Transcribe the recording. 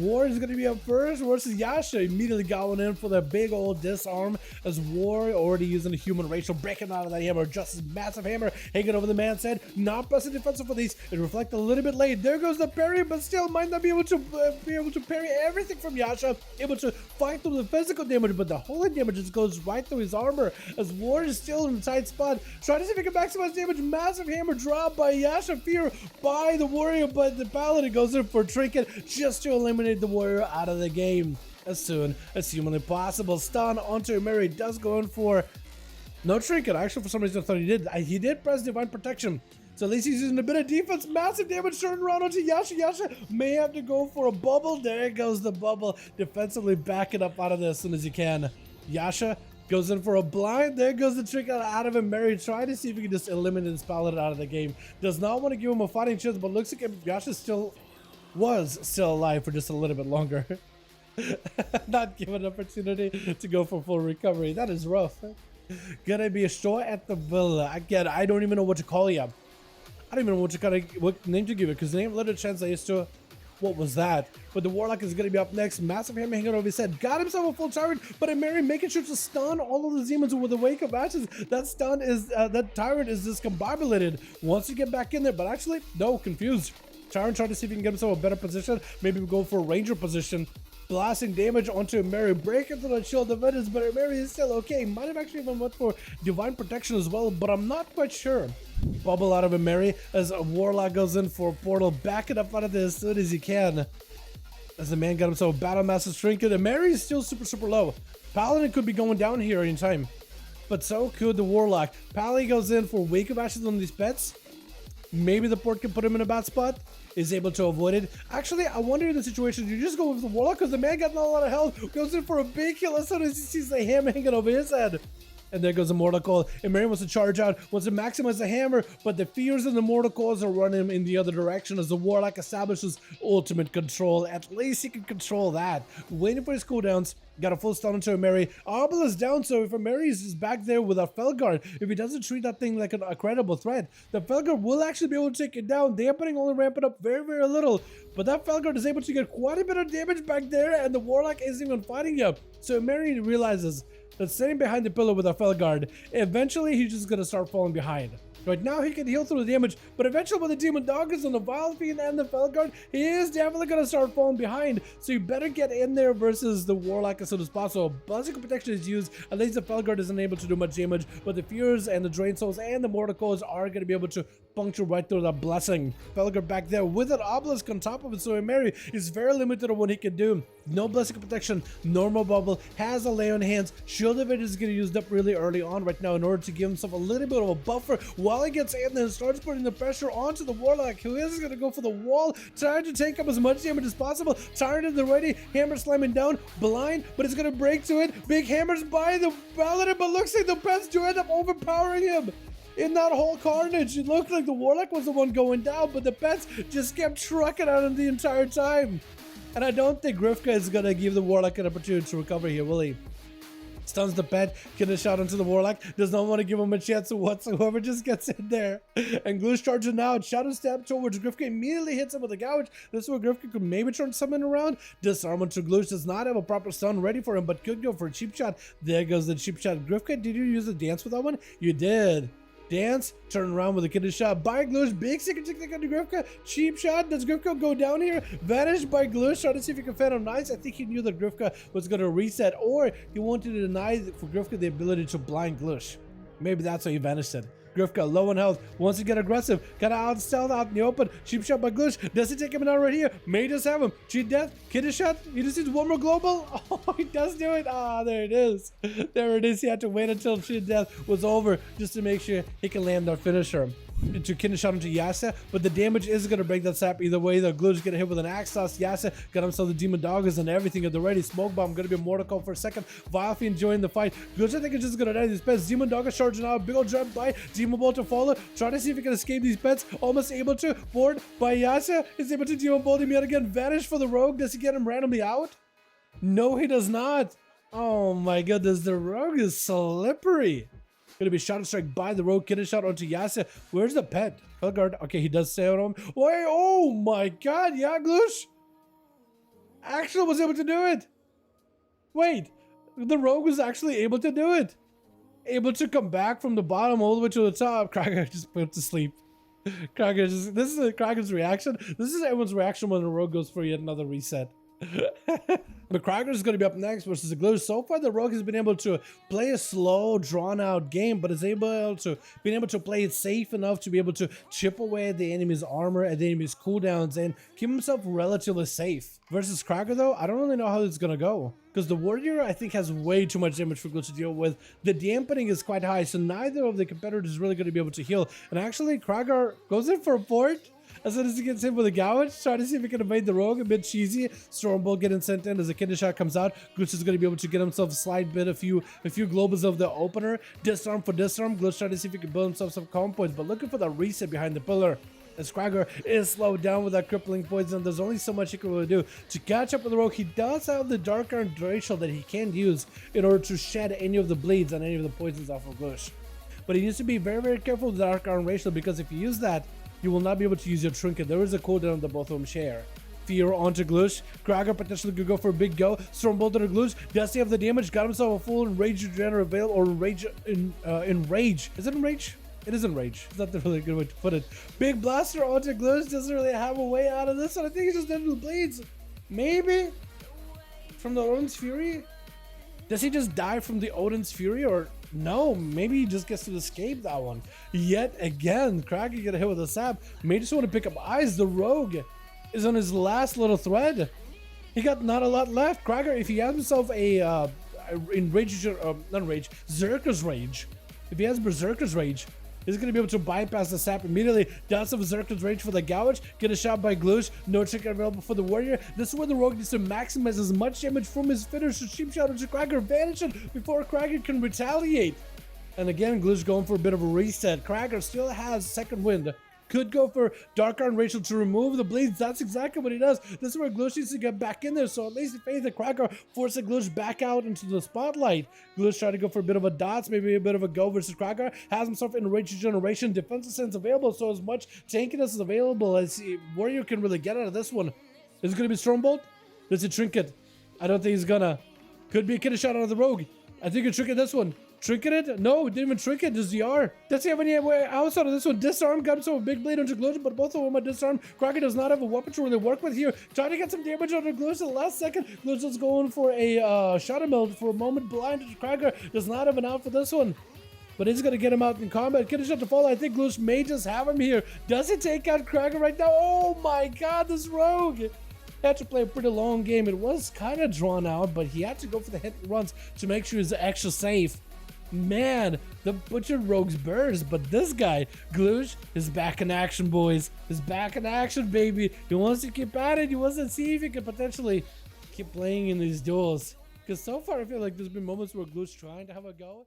War is going to be up first versus Yasha. Immediately going in for the big old disarm as War already using the human racial, breaking out of that hammer. Just his massive hammer hanging over the man's head. Not pressing defensive for these. It reflects a little bit late. There goes the parry, but still might not be able to parry everything from Yasha. Able to fight through the physical damage, but the holy damage just goes right through his armor as War is still in a tight spot. Trying to see if he can maximize damage. Massive hammer drop by Yasha. Fear by the warrior, but the paladin goes in for Trinket just to eliminate the warrior out of the game as soon as humanly possible. Stun onto Mary, does go in for no Trinket. Actually, for some reason I thought he did. He did press Divine Protection, so at least he's using a bit of defense. Massive damage turning around onto Yasha. Yasha may have to go for a bubble. There goes the bubble, defensively backing up out of this as soon as he can. Yasha goes in for a blind. There goes the trick out of him. Mary trying to see if he can just eliminate this paladin out of the game. Does not want to give him a fighting chance, but looks like Yasha was still alive for just a little bit longer. Not given an opportunity to go for full recovery. That is rough. Gonna be a show at the villa. Again, I don't even know what to call you. I don't even know what name to give it, because the name literally translates to what was that? But the Warlock is going to be up next. Massive hammer hanging over his head. Got himself a full tyrant, but Mary making sure to stun all of the demons with the wake of ashes. That stun is, that tyrant is discombobulated. Wants to get back in there, but actually, no, confused. Tyrant trying to see if he can get himself a better position. Maybe go for a ranger position. Blasting damage onto Mary, breaking through the shield of Venus, but Mary is still okay. Might have actually even went for Divine Protection as well, but I'm not quite sure. Bubble out of Mary as a Warlock goes in for a portal, backing up out of this as soon as he can. As the man got himself a Battle Master Trinket, and Mary is still super low. Paladin could be going down here anytime, but so could the Warlock. Pally goes in for Wake of Ashes on these pets. Maybe the port can put him in a bad spot. Is able to avoid it. Actually, I wonder in the situation, you just go with the Warlock because the man got not a lot of health. Goes in for a big kill as soon as he sees the hammer hanging over his head. And there goes the Mortal Coil. And Mary wants to charge out, wants to maximize the hammer, but the fears and the Mortal Coils are running in the other direction as the Warlock establishes ultimate control. At least he can control that. Waiting for his cooldowns. Got a full stun into Mary. Arbel is down, so if Mary is back there with a Felguard, if he doesn't treat that thing like a credible threat, the Felguard will actually be able to take it down. The Opening only ramping up very little, but that Felguard is able to get quite a bit of damage back there, and the Warlock isn't even fighting you. So Mary realizes that sitting behind the pillar with a Felguard, eventually he's just gonna start falling behind. Right now he can heal through the damage, but eventually with the Demon Doggers on the Vile Fiend and the Felguard, he is definitely going to start falling behind. So you better get in there versus the Warlock as soon as possible. Blessing Protection is used, at least the Felguard isn't able to do much damage, but the Fears and the Drain Souls and the Mortal Coils are going to be able to puncture right through that Blessing. Felguard back there with an Obelisk on top of it, so Mary is very limited on what he can do. No Blessing Protection, normal bubble, has a lay on hands. Shield of it is going to use up really early on right now in order to give himself a little bit of a buffer while he gets in and starts putting the pressure onto the Warlock, who is going to go for the wall, trying to take up as much damage as possible. Tired in the ready, hammer slamming down, blind, but it's going to break to it. Big hammers by the Paladin, but looks like the pets do end up overpowering him. In that whole carnage, it looked like the Warlock was the one going down, but the pets just kept trucking at him the entire time. And I don't think Grifka is going to give the Warlock an opportunity to recover here, will he? Stuns the pet, get a shot onto the Warlock, does not want to give him a chance whatsoever, just gets in there. And Glue's charging out, Shadow Step towards Grifka, immediately hits him with a gouge. This is where Grifka could maybe turn something around. Disarm onto Glue, does not have a proper stun ready for him, but could go for a cheap shot. There goes the cheap shot. Grifka, did you use the dance with that one? You did. Dance, turn around with a kidney shot by Glush, big secret technique on Grifka, cheap shot. Does Grifka go down here? Vanished by Glush, trying to see if he can fan him nice. I think he knew that Grifka was going to reset, or he wanted to deny for Grifka the ability to blind Glush. Maybe that's why he vanished it. Grifka, low on health, wants to get aggressive, gotta out stealth out in the open. Cheap shot by Glush, does he take him out right here? May just have him. Cheat death, kidney shot, he just needs one more global. Oh, he does do it. Ah, there it is. There it is. He had to wait until cheat death was over just to make sure he can land that finisher. Into kidney shot into Yasa, but the damage is going to break that sap either way. The Glue is going to hit with an axe toss. Yasa got himself the Demon Doggers and everything at the ready. Smoke Bomb going to be a Mortal Coil for a second. Vilefi enjoying the fight. Glue, I think, is just going to die these pets. Demon Doggers charging out. Big old jump by. Demon Bolt to follow. Trying to see if he can escape these pets. Almost able to. Board by Yasa. Is able to Demon Bolt him yet again. Vanish for the Rogue. Does he get him randomly out? No, he does not. Oh my goodness. The Rogue is slippery. Gonna be Shadow Strike by the Rogue, kidney shot onto Yasa. Where's the pet? Felguard. Okay, he does stay on him. Wait, oh my god, Yaglush! actually was able to do it. Wait, the rogue was actually able to do it. Able to come back from the bottom all the way to the top. Kraken just put to sleep. Kraken just, this is Kraken's reaction. This is everyone's reaction when the rogue goes for yet another reset. But Kraken is going to be up next versus the Glue. So far, the rogue has been able to play a slow, drawn-out game, but is able to play it safe enough to be able to chip away at the enemy's armor and the enemy's cooldowns and keep himself relatively safe. Versus Kraken, though, I don't really know how it's going to go. Because the Warrior, I think, has way too much damage for Glue to deal with. The dampening is quite high, so neither of the competitors is really going to be able to heal. And actually, Kraken goes in for a fort. As soon as he gets hit with a gouge, trying to see if he can evade the rogue. A bit cheesy. Stormbolt getting sent in as a kidney shot comes out. Glitch is going to be able to get himself a slide bit, a few globals of the opener. Disarm for disarm. Glitch trying to see if he can build himself some calm points, but looking for the reset behind the pillar. As Kraken is slowed down with that crippling poison, there's only so much he can really do to catch up with the rogue. He does have the Dark Iron Racial that he can use in order to shed any of the bleeds and any of the poisons off of Glitch. But he needs to be very, very careful with the Dark Iron Racial, because if you use that, you will not be able to use your trinket. There is a cooldown that both of them share. Fear onto Glitch. Kraken potentially could go for a big go. Stormbolt onto Glitch. Does he have the damage? Got himself a full Enrage Regenerate Veil, or Enrage. Is it Enrage? It is Enrage. It's not the really good way to put it. Big Blaster onto Glitch. Doesn't really have a way out of this one. I think he just did the bleeds. Maybe? From the Odin's Fury? Does he just die from the Odin's Fury, or no? Maybe he just gets to escape that one. Yet again, Kraken get hit with a sap. May just want to pick up eyes. The rogue is on his last little thread. He got not a lot left. Kraken, if he has himself a Zerker's Rage. If he has Berserker's Rage, he's going to be able to bypass the sap immediately. Does have Berserker's Rage for the gouge. Get a shot by Glitch. No trinket available for the Warrior. This is where the rogue needs to maximize as much damage from his finisher. Cheap shot into Kraken, vanishing before Kraken can retaliate. And again, Glitch going for a bit of a reset. Kraken still has second wind. Could go for Dark Iron Racial to remove the bleeds. That's exactly what he does. This is where Glitch needs to get back in there. So at least he faith that Kraken forcing Glitch back out into the spotlight. Glitch trying to go for a bit of a dots, maybe a bit of a go versus Kraken. Has himself in Rage Regeneration. Defensive sense available, so as much tankiness is available as Warrior can really get out of this one. Is it going to be Stormbolt? There's a trinket. I don't think he's gonna. Could be a kidney shot out of the rogue. I think he trinket this one. Trinket it? No, didn't even trinket, just DR. Does he have any way outside of this one? Disarm, got himself a big blade onto Glitch, but both of them are disarmed. Kraken does not have a weapon to really work with here. Trying to get some damage onto Glitch at the last second. Glitch is going for a Shadow Meld for a moment. Blind. Kraken does not have an out for this one. But he's going to get him out in combat. Get a shot to fall. I think Glitch may just have him here. Does he take out Kraken right now? Oh my god, this rogue! He had to play a pretty long game. It was kind of drawn out, but he had to go for the hit and runs to make sure he's extra safe. Man, the butchered rogues burst, but this guy, Glitch, is back in action, boys. He's back in action, baby. He wants to keep at it. He wants to see if he can potentially keep playing in these duels. Because so far, I feel like there's been moments where Glitch trying to have a go.